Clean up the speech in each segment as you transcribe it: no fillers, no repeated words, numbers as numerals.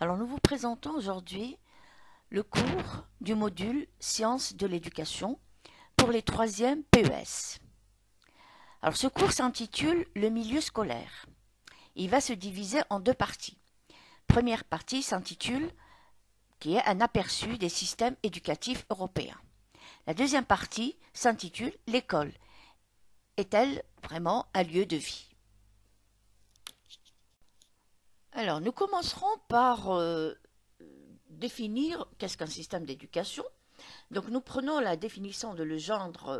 Alors nous vous présentons aujourd'hui le cours du module Sciences de l'éducation pour les 3e PES. Alors ce cours s'intitule Le milieu scolaire. Il va se diviser en deux parties. Première partie s'intitule qui est un aperçu des systèmes éducatifs européens. La deuxième partie s'intitule L'école est-elle vraiment un lieu de vie? Alors nous commencerons par définir qu'est-ce qu'un système d'éducation. Donc nous prenons la définition de Legendre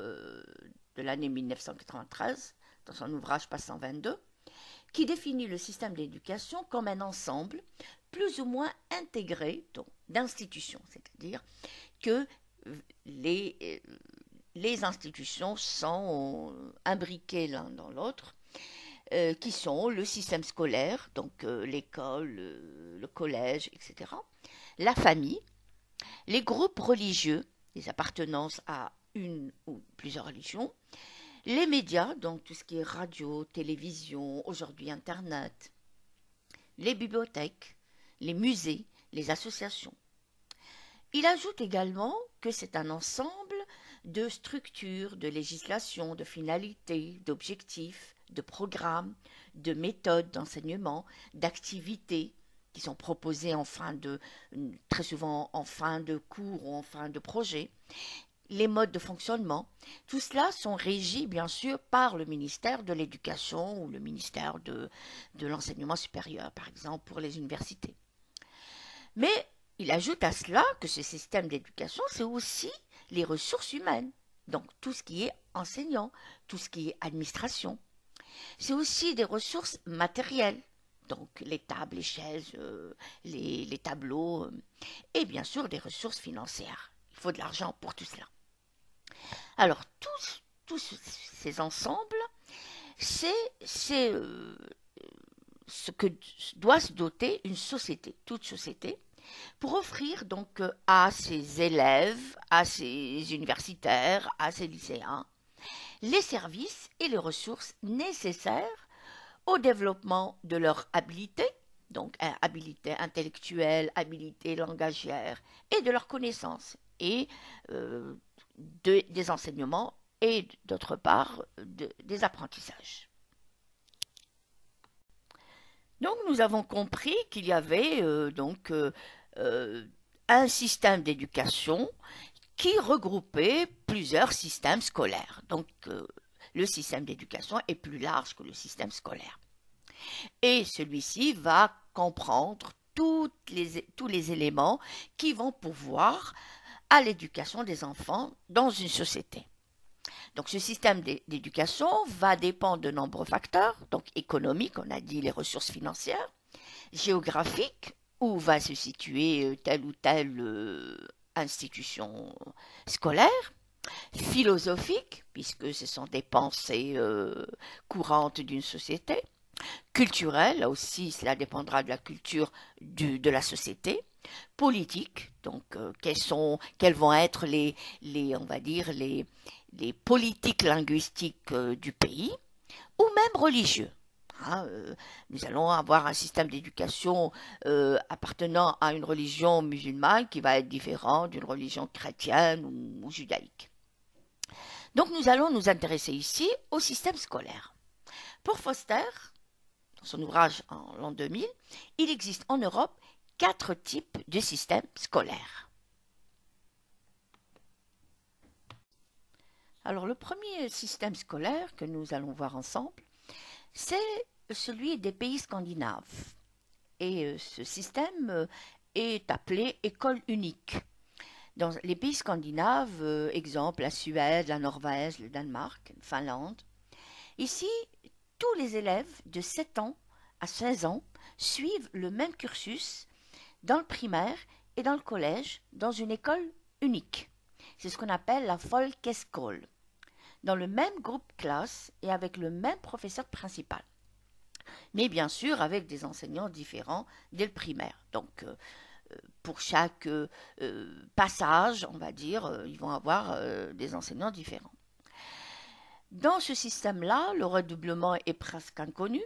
de l'année 1993 dans son ouvrage Page 122, qui définit le système d'éducation comme un ensemble plus ou moins intégré d'institutions, c'est-à-dire que les institutions sont imbriquées l'un dans l'autre, qui sont le système scolaire, donc l'école, le collège, etc., la famille, les groupes religieux, les appartenances à une ou plusieurs religions, les médias, donc tout ce qui est radio, télévision, aujourd'hui Internet, les bibliothèques, les musées, les associations. Il ajoute également que c'est un ensemble de structures, de législations, de finalités, d'objectifs, de programmes, de méthodes d'enseignement, d'activités qui sont proposées très souvent en fin de cours ou en fin de projet, les modes de fonctionnement. Tout cela sont régis bien sûr par le ministère de l'Éducation ou le ministère de l'Enseignement supérieur, par exemple pour les universités. Mais il ajoute à cela que ce système d'éducation, c'est aussi les ressources humaines, donc tout ce qui est enseignant, tout ce qui est administration. C'est aussi des ressources matérielles, donc les tables, les chaises, les tableaux, et bien sûr des ressources financières. Il faut de l'argent pour tout cela. Alors tous ces ensembles, c'est ce que doit se doter une société, toute société, pour offrir donc à ses élèves, à ses universitaires, à ses lycéens, les services et les ressources nécessaires au développement de leur habilité, donc habilité intellectuelle, habilité langagière, et de leurs connaissances, et des enseignements, et d'autre part des apprentissages. Donc nous avons compris qu'il y avait euh, un système d'éducation qui regroupait plusieurs systèmes scolaires. Donc le système d'éducation est plus large que le système scolaire. Et celui-ci va comprendre tous les éléments qui vont pourvoir à l'éducation des enfants dans une société. Donc ce système d'éducation va dépendre de nombreux facteurs, donc économiques, on a dit les ressources financières, géographiques, où va se situer telle ou telle institution scolaire, philosophiques, puisque ce sont des pensées courantes d'une société, culturelles, là aussi cela dépendra de la culture de la société, politique, donc quelles vont être on va dire les politiques linguistiques du pays, ou même religieux. Nous allons avoir un système d'éducation appartenant à une religion musulmane qui va être différent d'une religion chrétienne ou judaïque. Donc nous allons nous intéresser ici au système scolaire. Pour Foster, dans son ouvrage en l'an 2000, il existe en Europe 4 types de systèmes scolaires. Alors le premier système scolaire que nous allons voir ensemble, c'est celui des pays scandinaves. Et ce système est appelé école unique. Dans les pays scandinaves, exemple la Suède, la Norvège, le Danemark, la Finlande, ici, tous les élèves de 7 ans à 16 ans suivent le même cursus dans le primaire et dans le collège dans une école unique. C'est ce qu'on appelle la folkeskole, dans le même groupe classe et avec le même professeur principal. Mais bien sûr avec des enseignants différents dès le primaire. Donc pour chaque passage, on va dire, ils vont avoir des enseignants différents. Dans ce système-là, le redoublement est presque inconnu,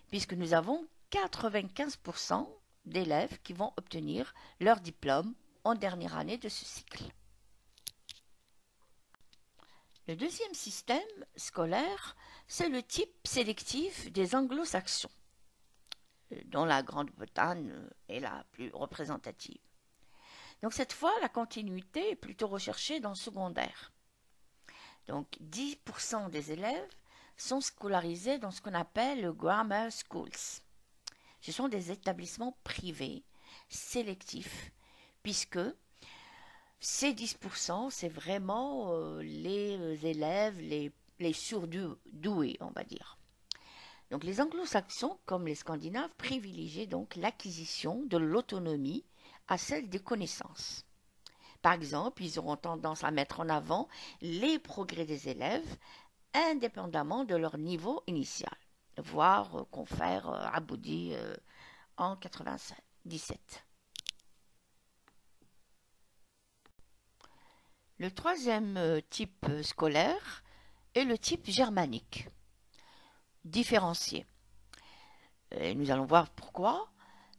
puisque nous avons 95% d'élèves qui vont obtenir leur diplôme en dernière année de ce cycle. Le deuxième système scolaire, c'est le type sélectif des anglo-saxons, dont la Grande-Bretagne est la plus représentative. Donc cette fois, la continuité est plutôt recherchée dans le secondaire. Donc 10% des élèves sont scolarisés dans ce qu'on appelle le grammar schools. Ce sont des établissements privés sélectifs, puisque ces 10%, c'est vraiment les élèves, les surdoués, on va dire. Donc les anglo-saxons, comme les scandinaves, privilégient donc l'acquisition de l'autonomie à celle des connaissances. Par exemple, ils auront tendance à mettre en avant les progrès des élèves indépendamment de leur niveau initial. Voir confère Aboudi en 1997. Le troisième type scolaire est le type germanique, différencié. Et nous allons voir pourquoi.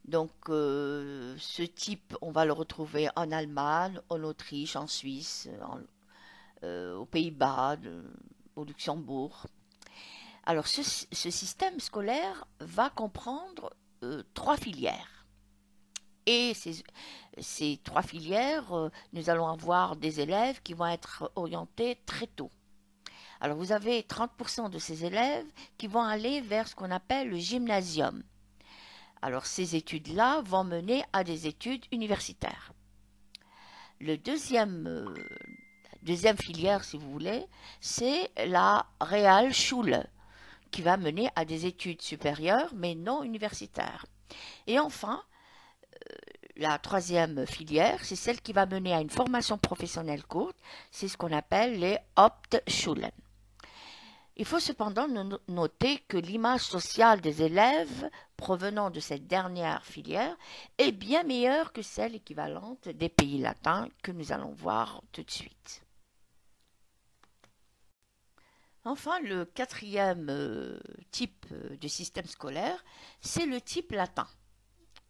Donc, ce type, on va le retrouver en Allemagne, en Autriche, en Suisse, aux Pays-Bas, au Luxembourg. Alors, ce système scolaire va comprendre 3 filières. Et ces 3 filières, nous allons avoir des élèves qui vont être orientés très tôt. Alors, vous avez 30% de ces élèves qui vont aller vers ce qu'on appelle le gymnasium. Alors, ces études-là vont mener à des études universitaires. Le deuxième filière, si vous voulez, c'est la Realschule, qui va mener à des études supérieures, mais non universitaires. Et enfin, la troisième filière, c'est celle qui va mener à une formation professionnelle courte, c'est ce qu'on appelle les Hauptschulen. Il faut cependant noter que l'image sociale des élèves provenant de cette dernière filière est bien meilleure que celle équivalente des pays latins que nous allons voir tout de suite. Enfin, le quatrième type de système scolaire, c'est le type latin.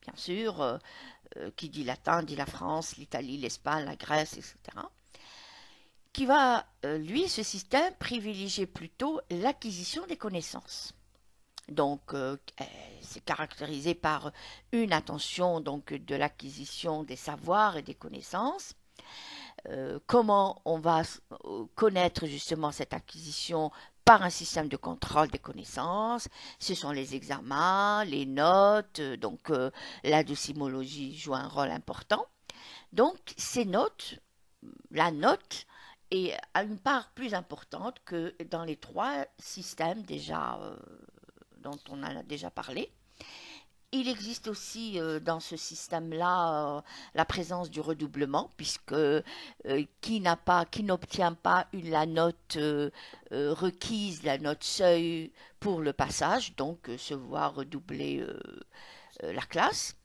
Bien sûr, qui dit latin dit la France, l'Italie, l'Espagne, la Grèce, etc. Qui va, lui, ce système, privilégier plutôt l'acquisition des connaissances. Donc, c'est caractérisé par une attention donc, de l'acquisition des savoirs et des connaissances. Comment on va connaître justement cette acquisition par un système de contrôle des connaissances. Ce sont les examens, les notes, donc la docimologie joue un rôle important. Donc, ces notes, la note, a une part plus importante que dans les 3 systèmes déjà dont on a déjà parlé. Il existe aussi dans ce système-là la présence du redoublement, puisque qui n'obtient pas la note requise, la note seuil pour le passage, donc se voit redoubler la classe.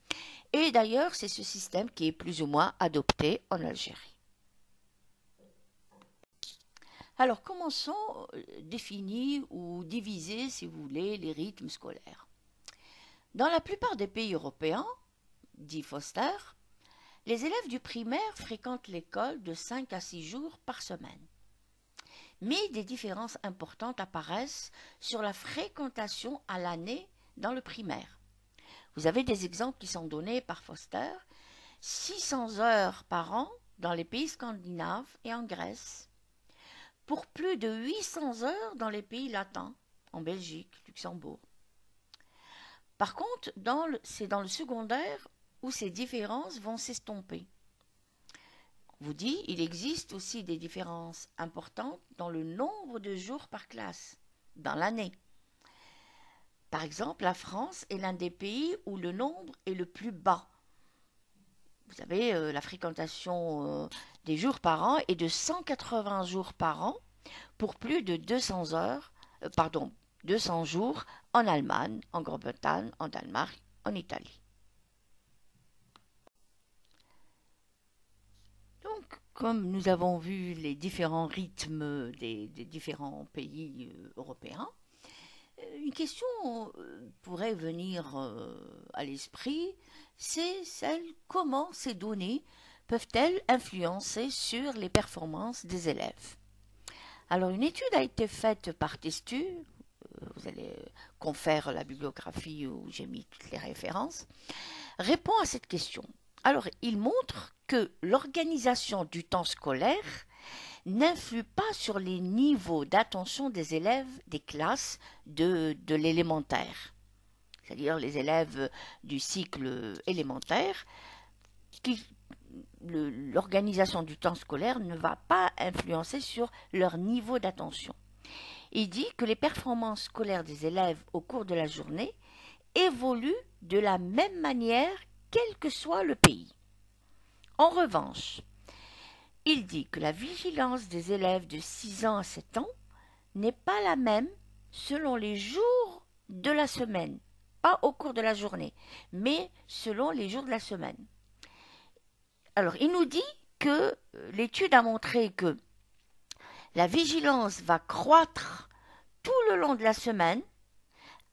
Et d'ailleurs, c'est ce système qui est plus ou moins adopté en Algérie. Alors, comment sont définis ou divisés, si vous voulez, les rythmes scolaires? Dans la plupart des pays européens, dit Foster, les élèves du primaire fréquentent l'école de 5 à 6 jours par semaine. Mais des différences importantes apparaissent sur la fréquentation à l'année dans le primaire. Vous avez des exemples qui sont donnés par Foster, 600 heures par an dans les pays scandinaves et en Grèce, pour plus de 800 heures dans les pays latins, en Belgique, Luxembourg. Par contre, c'est dans le secondaire où ces différences vont s'estomper. On vous dit, il existe aussi des différences importantes dans le nombre de jours par classe, dans l'année. Par exemple, la France est l'un des pays où le nombre est le plus bas. Vous savez, la fréquentation des jours par an est de 180 jours par an pour plus de 200 jours en Allemagne, en Grande-Bretagne, en Danemark, en Italie. Donc, comme nous avons vu les différents rythmes des différents pays européens, une question pourrait venir à l'esprit, c'est celle comment ces données peuvent-elles influencer sur les performances des élèves. Alors une étude a été faite par Testu, vous allez confère la bibliographie où j'ai mis toutes les références, répond à cette question. Alors il montre que l'organisation du temps scolaire n'influe pas sur les niveaux d'attention des élèves des classes de l'élémentaire, c'est-à-dire les élèves du cycle élémentaire, l'organisation du temps scolaire ne va pas influencer sur leur niveau d'attention. Il dit que les performances scolaires des élèves au cours de la journée évoluent de la même manière quel que soit le pays. En revanche, il dit que la vigilance des élèves de 6 ans à 7 ans n'est pas la même selon les jours de la semaine, pas au cours de la journée, mais selon les jours de la semaine. Alors, il nous dit que l'étude a montré que la vigilance va croître tout le long de la semaine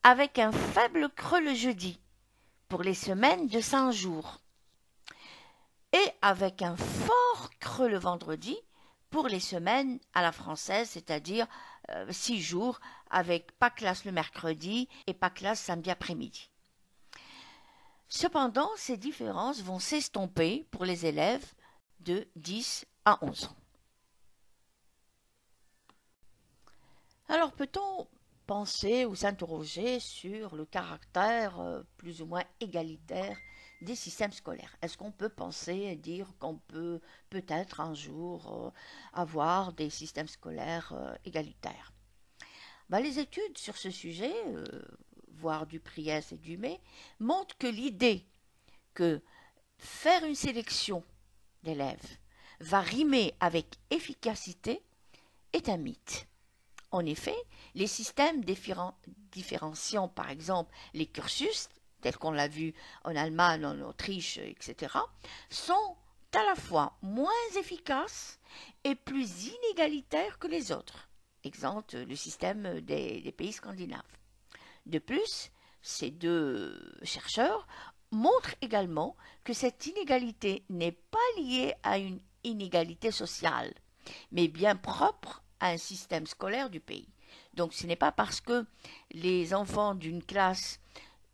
avec un faible creux le jeudi pour les semaines de 5 jours et avec un fort creux le vendredi pour les semaines à la française, c'est-à-dire 6 jours avec pas classe le mercredi et pas classe samedi après-midi. Cependant, ces différences vont s'estomper pour les élèves de 10 à 11 ans. Alors peut-on penser ou s'interroger sur le caractère plus ou moins égalitaire des systèmes scolaires? Est-ce qu'on peut penser et dire qu'on peut peut-être un jour avoir des systèmes scolaires égalitaires? Les études sur ce sujet, voire Dupriès et Dumay, montrent que l'idée que faire une sélection d'élèves va rimer avec efficacité est un mythe. En effet, les systèmes différenciant par exemple les cursus, tels qu'on l'a vu en Allemagne, en Autriche, etc., sont à la fois moins efficaces et plus inégalitaires que les autres. Exemple, le système des pays scandinaves. De plus, ces deux chercheurs montrent également que cette inégalité n'est pas liée à une inégalité sociale, mais bien propre à un système scolaire du pays. Donc ce n'est pas parce que les enfants d'une classe,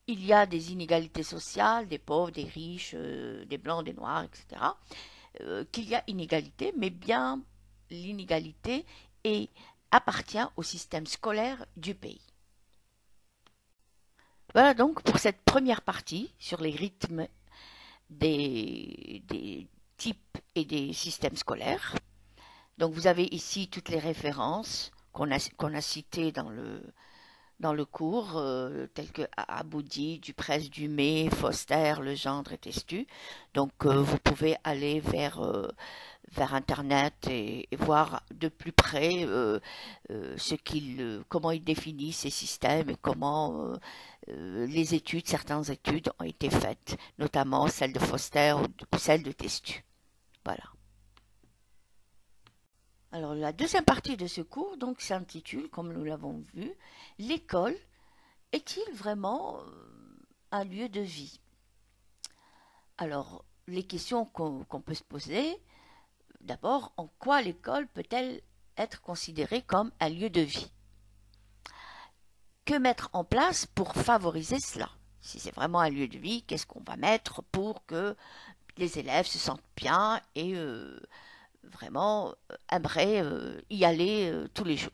il y a des inégalités sociales, des pauvres, des riches, des blancs, des noirs, etc., qu'il y a inégalité, mais bien l'inégalité appartient au système scolaire du pays. Voilà donc pour cette première partie sur les rythmes des types et des systèmes scolaires. Donc vous avez ici toutes les références qu'on a citées dans le cours, telles que Aboudi, Duprès, Dumay, Foster, Legendre et Testu. Donc vous pouvez aller vers Internet et voir de plus près comment ils définissent ces systèmes et comment certaines études ont été faites, notamment celle de Foster ou celle de Testu. Voilà. Alors la deuxième partie de ce cours donc s'intitule, comme nous l'avons vu, l'école est-il vraiment un lieu de vie? Alors les questions qu'on peut se poser, d'abord, en quoi l'école peut-elle être considérée comme un lieu de vie? Que mettre en place pour favoriser cela? Si c'est vraiment un lieu de vie, qu'est-ce qu'on va mettre pour que les élèves se sentent bien et vraiment aimeraient y aller tous les jours?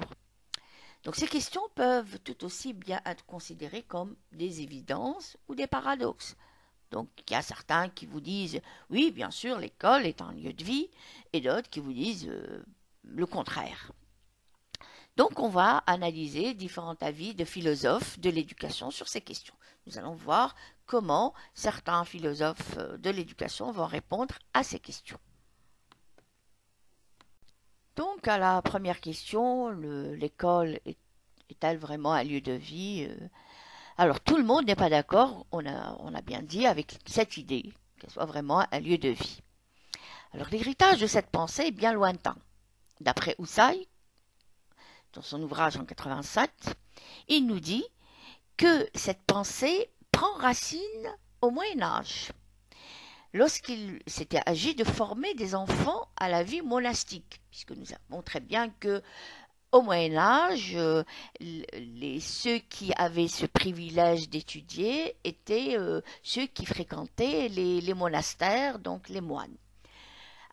Donc ces questions peuvent tout aussi bien être considérées comme des évidences ou des paradoxes. Donc il y a certains qui vous disent oui, bien sûr, l'école est un lieu de vie, et d'autres qui vous disent le contraire. Donc on va analyser différents avis de philosophes de l'éducation sur ces questions. Nous allons voir comment certains philosophes de l'éducation vont répondre à ces questions. Donc à la première question, l'école est-elle vraiment un lieu de vie? Alors tout le monde n'est pas d'accord, on a bien dit, avec cette idée qu'elle soit vraiment un lieu de vie. Alors l'héritage de cette pensée est bien lointain. D'après Houssaye, dans son ouvrage en 87, il nous dit que cette pensée prend racine au Moyen Âge, lorsqu'il s'était agi de former des enfants à la vie monastique, puisque nous savons très bien que au Moyen Âge, ceux qui avaient ce privilège d'étudier étaient ceux qui fréquentaient les monastères, donc les moines.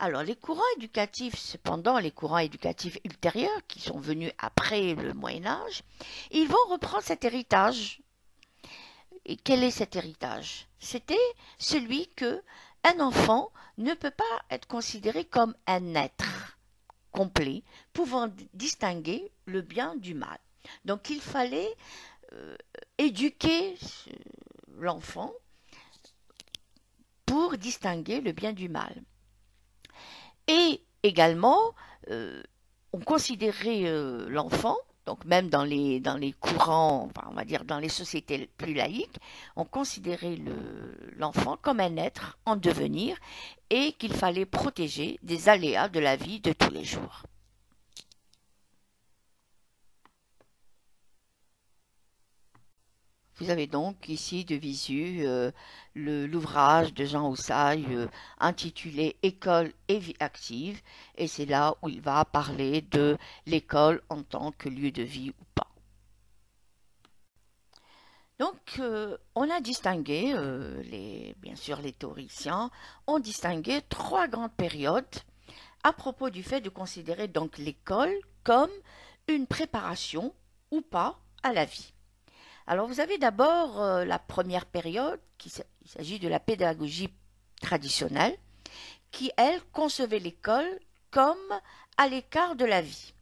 Alors les courants éducatifs, cependant, les courants éducatifs ultérieurs, qui sont venus après le Moyen Âge, ils vont reprendre cet héritage. Et quel est cet héritage? C'était celui que un enfant ne peut pas être considéré comme un être complet, pouvant distinguer le bien du mal. Donc il fallait éduquer l'enfant pour distinguer le bien du mal. Et également, on considérait l'enfant, donc même dans les courants, enfin, on va dire dans les sociétés plus laïques, on considérait l'enfant comme un être en devenir et qu'il fallait protéger des aléas de la vie de tous les jours. Vous avez donc ici de visu l'ouvrage de Jean Houssaye intitulé École et vie active, et c'est là où il va parler de l'école en tant que lieu de vie ou pas. Donc, on a distingué, bien sûr les théoriciens ont distingué trois grandes périodes à propos du fait de considérer donc l'école comme une préparation ou pas à la vie. Alors vous avez d'abord la première période, il s'agit de la pédagogie traditionnelle, qui, elle, concevait l'école comme à l'écart de la vie.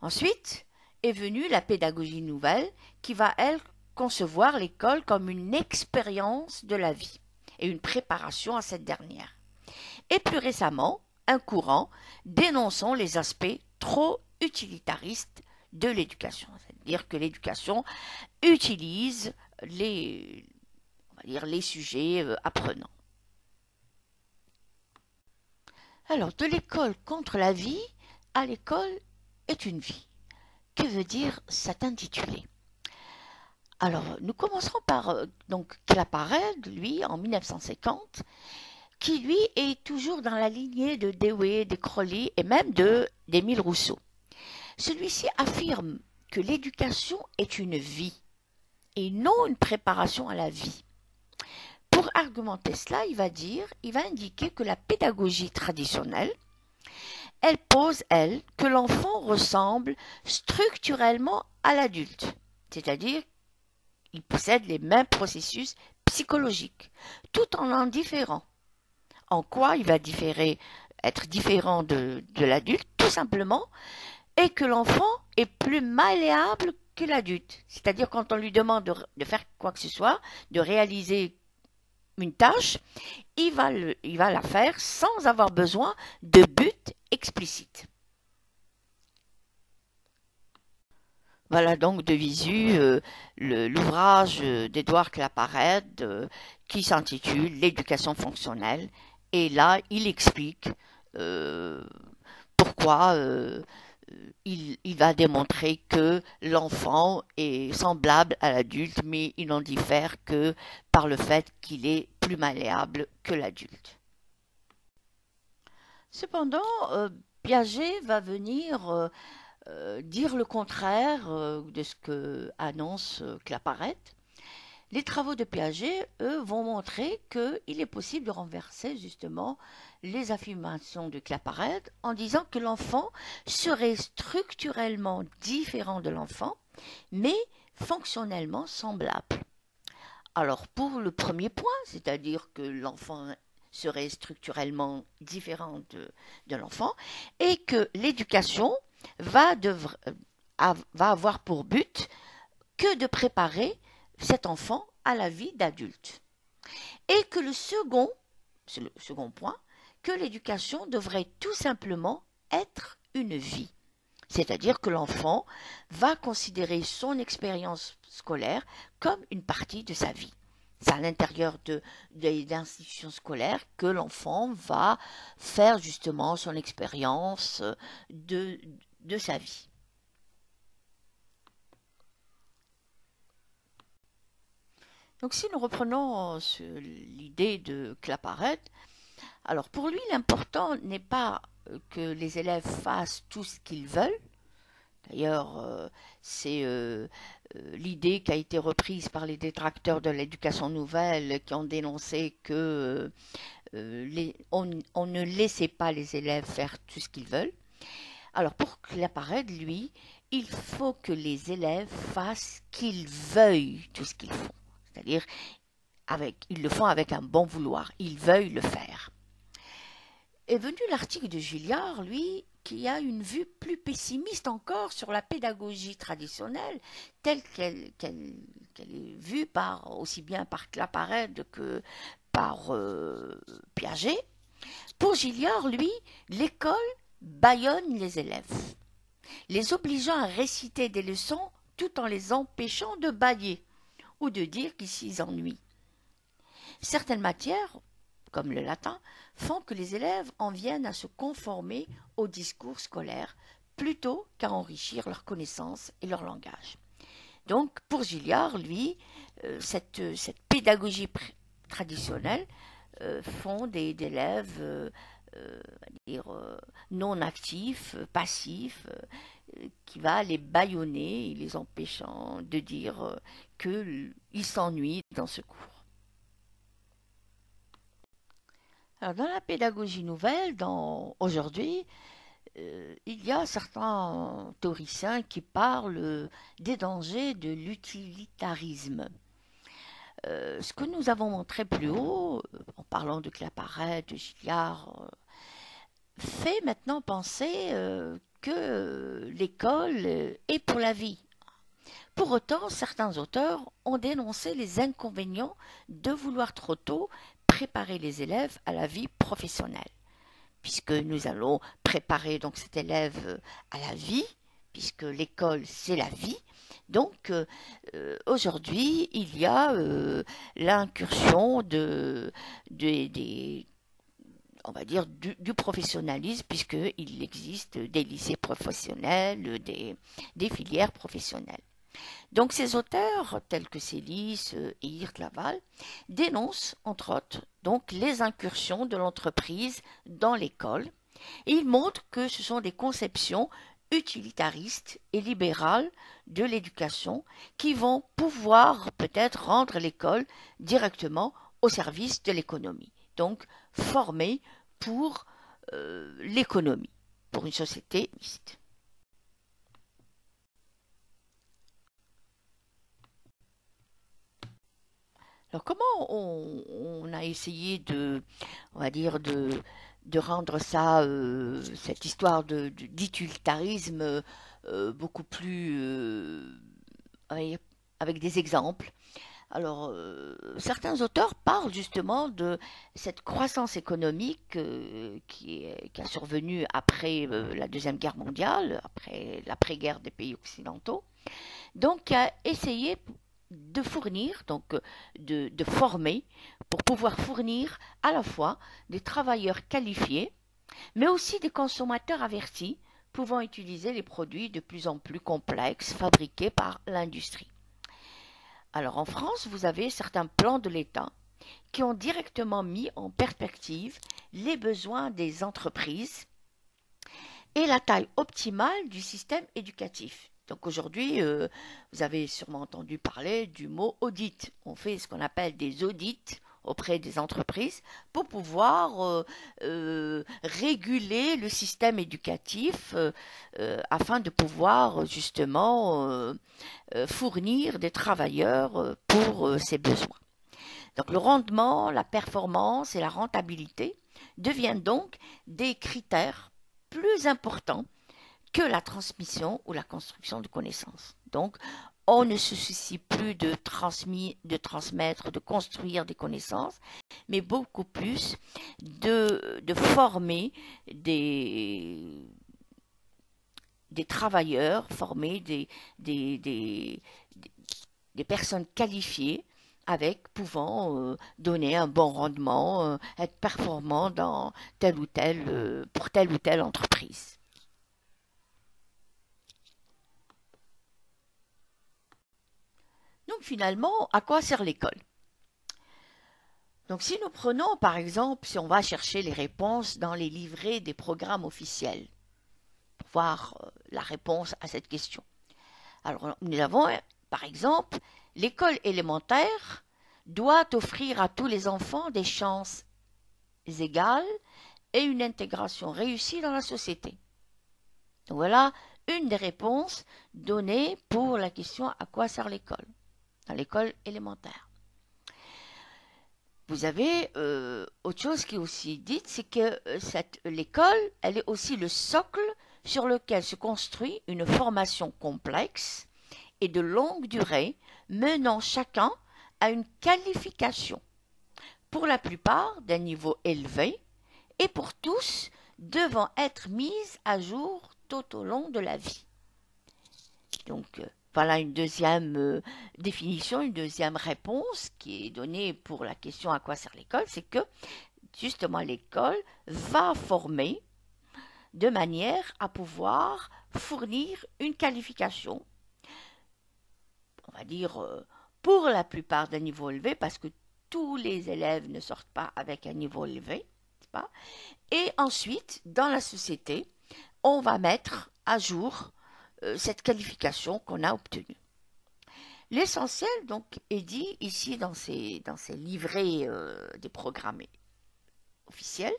Ensuite est venue la pédagogie nouvelle, qui va, elle, concevoir l'école comme une expérience de la vie et une préparation à cette dernière. Et plus récemment, un courant dénonçant les aspects trop utilitaristes de l'éducation, c'est-à-dire que l'éducation utilise les sujets apprenants. Alors, de l'école contre la vie à l'école est une vie. Que veut dire cet intitulé? Alors, nous commencerons par donc Claparède, lui, en 1950, qui lui est toujours dans la lignée de Dewey, de Crowley et même d'Émile Rousseau. Celui-ci affirme que l'éducation est une vie et non une préparation à la vie. Pour argumenter cela, il va indiquer que la pédagogie traditionnelle, elle pose, elle, que l'enfant ressemble structurellement à l'adulte, c'est-à-dire il possède les mêmes processus psychologiques, tout en différant. En quoi il va être différent de l'adulte? Tout simplement, et que l'enfant est plus malléable que l'adulte. C'est-à-dire quand on lui demande de faire quoi que ce soit, de réaliser une tâche, il va la faire sans avoir besoin de but explicite. Voilà donc de visu l'ouvrage d'Édouard Claparède qui s'intitule L'éducation fonctionnelle. Et là, il explique pourquoi il va démontrer que l'enfant est semblable à l'adulte, mais il n'en diffère que par le fait qu'il est plus malléable que l'adulte. Cependant, Piaget va venir dire le contraire de ce que annonce Claparède. Les travaux de Piaget, eux, vont montrer qu'il est possible de renverser justement les affirmations de Claparède en disant que l'enfant serait structurellement différent de l'enfant, mais fonctionnellement semblable. Alors pour le premier point, c'est-à-dire que l'enfant serait structurellement différent de l'enfant, et que l'éducation va avoir pour but que de préparer cet enfant à la vie d'adulte. Et que c'est le second point, que l'éducation devrait tout simplement être une vie. C'est-à-dire que l'enfant va considérer son expérience scolaire comme une partie de sa vie. C'est à l'intérieur des institutions scolaires que l'enfant va faire justement son expérience de sa vie. Donc si nous reprenons l'idée de Claparède, alors pour lui l'important n'est pas que les élèves fassent tout ce qu'ils veulent. D'ailleurs, c'est l'idée qui a été reprise par les détracteurs de l'éducation nouvelle qui ont dénoncé que on ne laissait pas les élèves faire tout ce qu'ils veulent. Alors pour Claparède, lui, il faut que les élèves fassent qu'ils veuillent tout ce qu'ils font. C'est-à-dire, ils le font avec un bon vouloir, ils veuillent le faire. Est venu l'article de Gilliard, lui, qui a une vue plus pessimiste encore sur la pédagogie traditionnelle, telle qu'elle est vue aussi bien par Claparède que par Piaget. Pour Gilliard, lui, l'école bâillonne les élèves, les obligeant à réciter des leçons tout en les empêchant de bâiller ou de dire qu'ils s'y ennuient. Certaines matières, comme le latin, font que les élèves en viennent à se conformer au discours scolaire plutôt qu'à enrichir leurs connaissances et leur langage. Donc, pour Gilliard, lui, cette pédagogie traditionnelle font des élèves dire, non actifs, passifs, qui va les bâillonner, les empêchant de dire qu'ils s'ennuient dans ce cours. Alors, dans la pédagogie nouvelle, aujourd'hui, il y a certains théoriciens qui parlent des dangers de l'utilitarisme. Ce que nous avons montré plus haut, en parlant de Claparède, de Gilliard, fait maintenant penser que l'école est pour la vie. Pour autant, certains auteurs ont dénoncé les inconvénients de vouloir trop tôt préparer les élèves à la vie professionnelle, puisque nous allons préparer donc cet élève à la vie, puisque l'école c'est la vie. Donc aujourd'hui, il y a l'incursion on va dire du professionnalisme, puisqu'il existe des lycées professionnels, des filières professionnelles. Donc ces auteurs, tels que Célis et Hirth Laval, dénoncent, entre autres, donc les incursions de l'entreprise dans l'école, et ils montrent que ce sont des conceptions utilitaristes et libérales de l'éducation qui vont pouvoir peut-être rendre l'école directement au service de l'économie. Donc former pour l'économie, pour une société mixte. Alors comment on a essayé on va dire de rendre ça, cette histoire d'utilitarisme beaucoup plus avec avec des exemples. Alors, certains auteurs parlent justement de cette croissance économique qui a survenu après la Deuxième Guerre mondiale, après l'après-guerre des pays occidentaux, donc qui a essayé de fournir, donc de former, pour pouvoir fournir à la fois des travailleurs qualifiés, mais aussi des consommateurs avertis, pouvant utiliser les produits de plus en plus complexes fabriqués par l'industrie. Alors en France, vous avez certains plans de l'État qui ont directement mis en perspective les besoins des entreprises et la taille optimale du système éducatif. Donc aujourd'hui, vous avez sûrement entendu parler du mot audit. On fait ce qu'on appelle des audits auprès des entreprises pour pouvoir réguler le système éducatif afin de pouvoir justement fournir des travailleurs pour ces besoins. Donc le rendement, la performance et la rentabilité deviennent donc des critères plus importants que la transmission ou la construction de connaissances. Donc, on ne se soucie plus de transmettre, de construire des connaissances, mais beaucoup plus de former des travailleurs, former des personnes qualifiées avec pouvant donner un bon rendement, être performant dans pour telle ou telle entreprise. Donc finalement, à quoi sert l'école? Donc si nous prenons par exemple, si on va chercher les réponses dans les livrets des programmes officiels, pour voir la réponse à cette question. Alors nous avons par exemple, l'école élémentaire doit offrir à tous les enfants des chances égales et une intégration réussie dans la société. Donc voilà une des réponses données pour la question à quoi sert l'école, dans l'école élémentaire. Vous avez autre chose qui est aussi dite, c'est que l'école, elle est aussi le socle sur lequel se construit une formation complexe et de longue durée, menant chacun à une qualification, pour la plupart d'un niveau élevé, et pour tous devant être mise à jour tout au long de la vie. Donc, voilà une deuxième définition, une deuxième réponse qui est donnée pour la question à quoi sert l'école, c'est que justement l'école va former de manière à pouvoir fournir une qualification, on va dire pour la plupart d'un niveau élevé, parce que tous les élèves ne sortent pas avec un niveau élevé, n'est-ce pas? Et ensuite, dans la société, on va mettre à jour cette qualification qu'on a obtenue. L'essentiel, donc, est dit ici dans ces livrets des programmes officiels.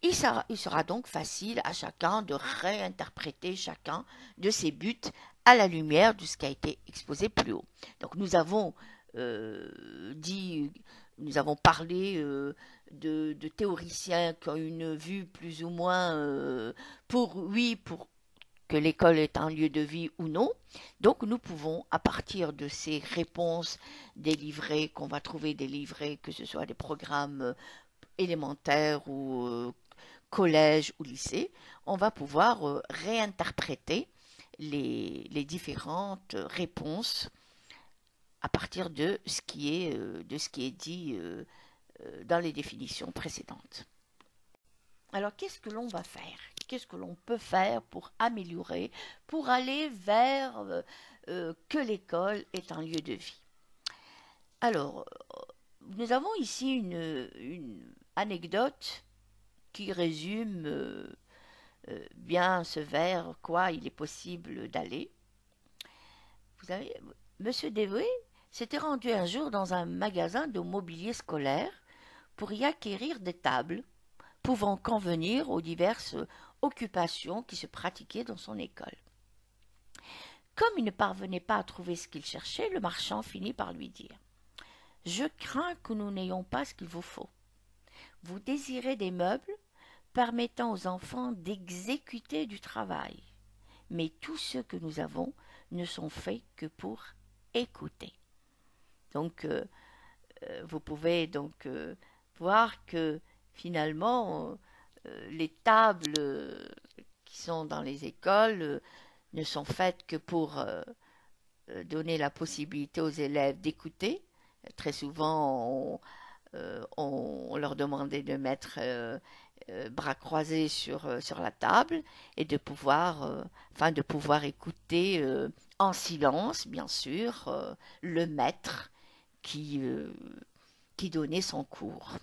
Il sera donc facile à chacun de réinterpréter chacun de ces buts à la lumière de ce qui a été exposé plus haut. Donc nous avons parlé de théoriciens qui ont une vue plus ou moins pour que l'école est un lieu de vie ou non. Donc nous pouvons, à partir de ces réponses des livrets qu'on va trouver, des livrets, que ce soit des programmes élémentaires ou collège ou lycée, on va pouvoir réinterpréter les différentes réponses à partir de ce qui est dit dans les définitions précédentes. Alors, qu'est-ce que l'on va faire? Qu'est-ce que l'on peut faire pour améliorer, pour aller vers que l'école est un lieu de vie? Alors, nous avons ici une anecdote qui résume bien ce vers quoi il est possible d'aller. Vous savez, Monsieur Dewey s'était rendu un jour dans un magasin de mobilier scolaire pour y acquérir des tables pouvant convenir aux diverses occupations qui se pratiquaient dans son école. Comme il ne parvenait pas à trouver ce qu'il cherchait, le marchand finit par lui dire « Je crains que nous n'ayons pas ce qu'il vous faut. Vous désirez des meubles permettant aux enfants d'exécuter du travail, mais tous ceux que nous avons ne sont faits que pour écouter. » Donc, vous pouvez donc voir que finalement, les tables qui sont dans les écoles ne sont faites que pour donner la possibilité aux élèves d'écouter. Très souvent, on leur demandait de mettre bras croisés sur la table et de pouvoir écouter en silence, bien sûr, le maître qui donnait son cours.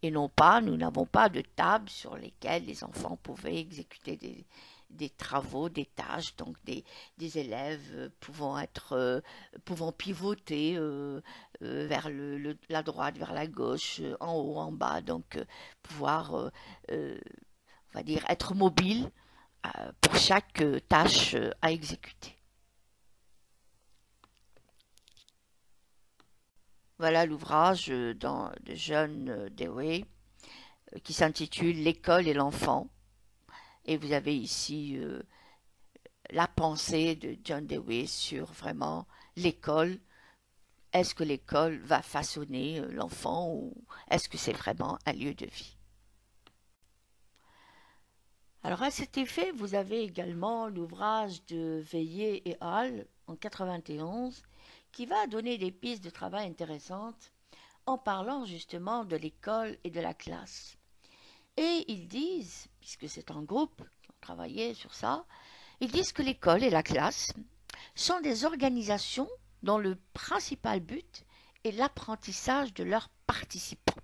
Et non pas, nous n'avons pas de table sur lesquelles les enfants pouvaient exécuter des travaux, des tâches, donc des élèves pouvant pivoter vers la droite, vers la gauche, en haut, en bas, donc pouvoir, on va dire, être mobile pour chaque tâche à exécuter. Voilà l'ouvrage de John Dewey qui s'intitule L'école et l'enfant. Et vous avez ici la pensée de John Dewey sur vraiment l'école. Est-ce que l'école va façonner l'enfant ou est-ce que c'est vraiment un lieu de vie? Alors à cet effet, vous avez également l'ouvrage de Veillé et Hall en 91 qui va donner des pistes de travail intéressantes en parlant justement de l'école et de la classe. Et ils disent, puisque c'est un groupe qui ont travaillé sur ça, ils disent que l'école et la classe sont des organisations dont le principal but est l'apprentissage de leurs participants.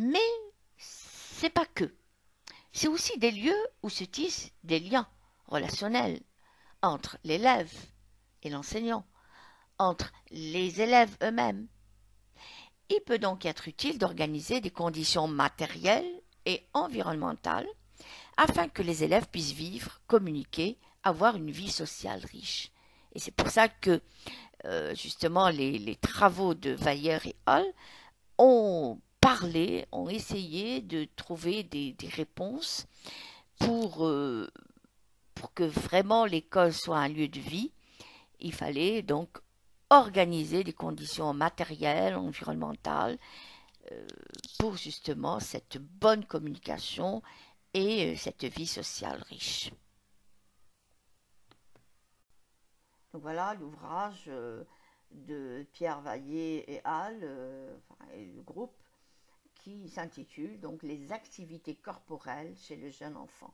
Mais c'est pas que. C'est aussi des lieux où se tissent des liens relationnels entre l'élève et l'enseignant, entre les élèves eux-mêmes. Il peut donc être utile d'organiser des conditions matérielles et environnementales afin que les élèves puissent vivre, communiquer, avoir une vie sociale riche. Et c'est pour ça que justement les travaux de Weyer et Hall ont parlé, ont essayé de trouver des réponses pour, euh, pour que vraiment l'école soit un lieu de vie. Il fallait donc organiser des conditions matérielles, environnementales, euh, pour justement cette bonne communication et cette vie sociale riche. Donc voilà l'ouvrage de Pierre Vaillé et Hall, et le groupe, qui s'intitule donc Les activités corporelles chez le jeune enfant.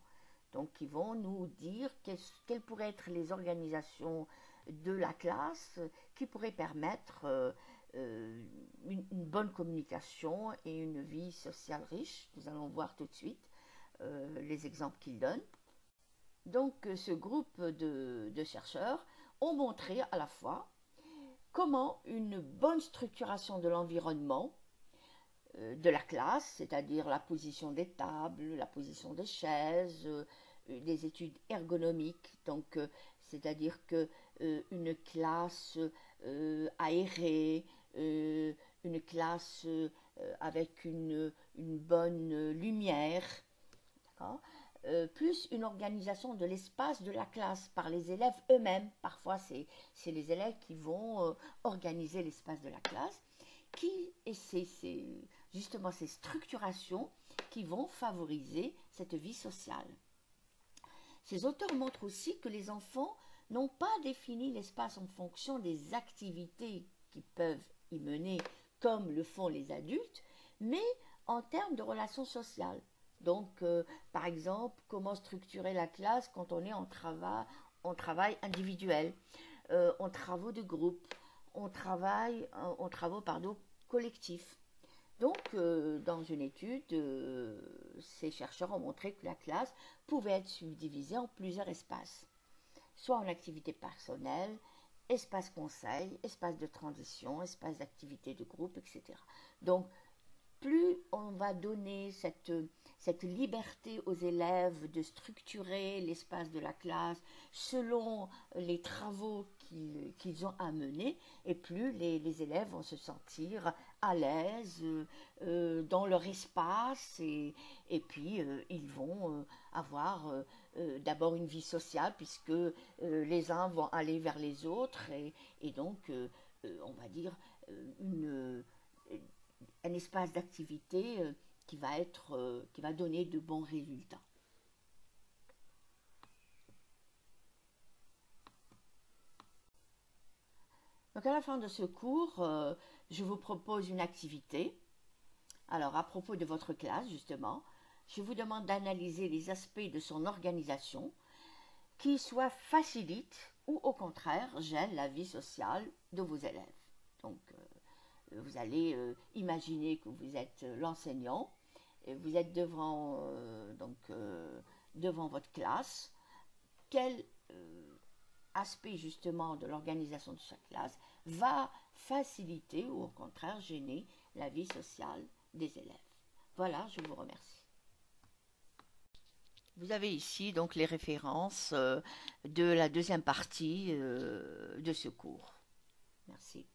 Donc qui vont nous dire quelles pourraient être les organisations de la classe qui pourraient permettre une bonne communication et une vie sociale riche. Nous allons voir tout de suite les exemples qu'il donne. Donc ce groupe de chercheurs ont montré à la fois comment une bonne structuration de l'environnement de la classe, c'est-à-dire la position des tables, la position des chaises, des études ergonomiques, donc c'est-à-dire que une classe aérée, une classe avec une bonne lumière, plus une organisation de l'espace de la classe par les élèves eux-mêmes. Parfois, c'est les élèves qui vont organiser l'espace de la classe, et c'est justement ces structurations qui vont favoriser cette vie sociale. Ces auteurs montrent aussi que les enfants n'ont pas défini l'espace en fonction des activités qui peuvent y mener, comme le font les adultes, mais en termes de relations sociales. Donc, par exemple, comment structurer la classe quand on est en travail individuel, en travaux de groupe, en travaux collectifs. Donc, dans une étude, ces chercheurs ont montré que la classe pouvait être subdivisée en plusieurs espaces, soit en activité personnelle, espace conseil, espace de transition, espace d'activité de groupe, etc. Donc, plus on va donner cette liberté aux élèves de structurer l'espace de la classe selon les travaux qu'ils ont à mener, et plus les élèves vont se sentir à l'aise dans leur espace, et puis ils vont avoir d'abord une vie sociale, puisque les uns vont aller vers les autres, et donc on va dire une un espace d'activité qui va donner de bons résultats. Donc à la fin de ce cours, je vous propose une activité. Alors à propos de votre classe justement, je vous demande d'analyser les aspects de son organisation qui soit facilitent ou au contraire gênent la vie sociale de vos élèves. Donc vous allez imaginer que vous êtes l'enseignant et vous êtes devant votre classe. Quel aspect justement de l'organisation de chaque classe va faciliter ou au contraire gêner la vie sociale des élèves? Voilà, je vous remercie. Vous avez ici donc les références de la deuxième partie de ce cours. Merci.